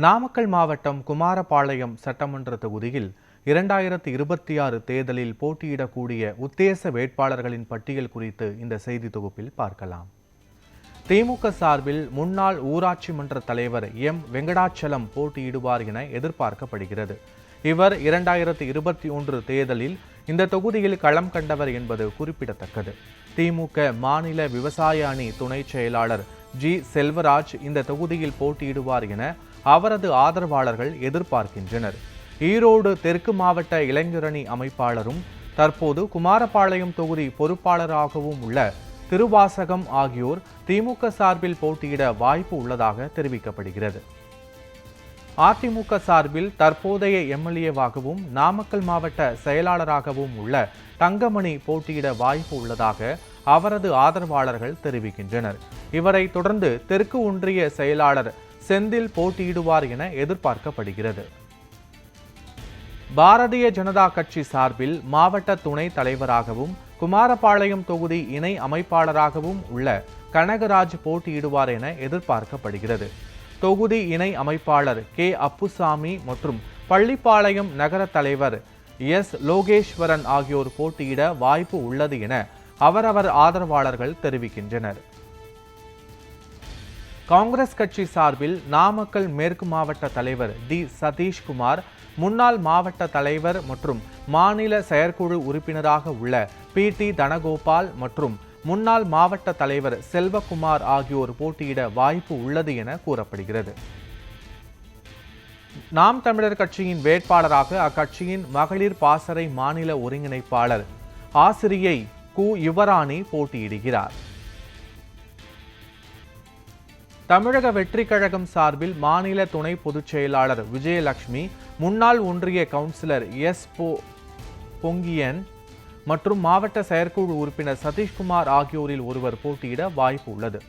நாமக்கல் மாவட்டம் குமாரபாளையம் சட்டமன்ற தொகுதியில் 2026 தேர்தலில் போட்டியிடக்கூடிய உத்தேச வேட்பாளர்களின் பட்டியல் குறித்து இந்த செய்தி தொகுப்பில் பார்க்கலாம். திமுக சார்பில் முன்னாள் ஊராட்சி மன்ற தலைவர் எம் வெங்கடாச்சலம் போட்டியிடுவார் என எதிர்பார்க்கப்படுகிறது. இவர் 2021 தேர்தலில் இந்த தொகுதியில் களம் கண்டவர் என்பது குறிப்பிடத்தக்கது. திமுக மாநில விவசாய அணி துணை செயலாளர் ஜி செல்வராஜ் இந்த தொகுதியில் போட்டியிடுவார் என அவரது ஆதரவாளர்கள் எதிர்பார்க்கின்றனர். ஈரோடு தெற்கு மாவட்ட இளைஞரணி அமைப்பாளரும் தற்போது குமாரபாளையம் தொகுதி பொறுப்பாளராகவும் உள்ள திருவாசகம் ஆகியோர் திமுக சார்பில் போட்டியிட வாய்ப்பு உள்ளதாக தெரிவிக்கப்படுகிறது. அதிமுக சார்பில் தற்போதைய எம்எல்ஏவாகவும் நாமக்கல் மாவட்ட செயலாளராகவும் உள்ள தங்கமணி போட்டியிட வாய்ப்பு உள்ளதாக அவரது ஆதரவாளர்கள் தெரிவிக்கின்றனர். இவரை தொடர்ந்து தெற்கு ஒன்றிய செயலாளர் செந்தில் போட்டியிடுவார் என எதிர்பார்க்கப்படுகிறது. பாரதிய ஜனதா கட்சி சார்பில் மாவட்ட துணை தலைவராகவும் குமாரபாளையம் தொகுதி இணை அமைப்பாளராகவும் உள்ள கனகராஜ் போட்டியிடுவார் என எதிர்பார்க்கப்படுகிறது. தொகுதி இணை அமைப்பாளர் கே அப்புசாமி மற்றும் பள்ளிப்பாளையம் நகர தலைவர் எஸ் லோகேஸ்வரன் ஆகியோர் போட்டியிட வாய்ப்பு உள்ளது என அவரவர் ஆதரவாளர்கள் தெரிவிக்கின்றனர். காங்கிரஸ் கட்சி சார்பில் நாமக்கல் மேற்கு மாவட்ட தலைவர் டி சதீஷ்குமார், முன்னாள் மாவட்ட தலைவர் மற்றும் மாநில செயற்குழு உறுப்பினராக உள்ள பி.டி. தனகோபால் மற்றும் முன்னாள் மாவட்ட தலைவர் செல்வகுமார் ஆகியோர் போட்டியிட வாய்ப்பு உள்ளது என கூறப்படுகிறது. நாம் தமிழர் கட்சியின் வேட்பாளராக அக்கட்சியின் மகளிர் பாசறை மாநில ஒருங்கிணைப்பாளர் ஆசிரியை கு யுவராணி போட்டியிடுகிறார். தமிழக வெற்றிக் கழகம் சார்பில் மாநில துணை பொதுச் செயலாளர் விஜயலட்சுமி, முன்னாள் ஒன்றிய கவுன்சிலர் எஸ் பொங்கியன் மற்றும் மாவட்ட செயற்குழு உறுப்பினர் சதீஷ்குமார் ஆகியோரில் ஒருவர் போட்டியிட வாய்ப்பு உள்ளது.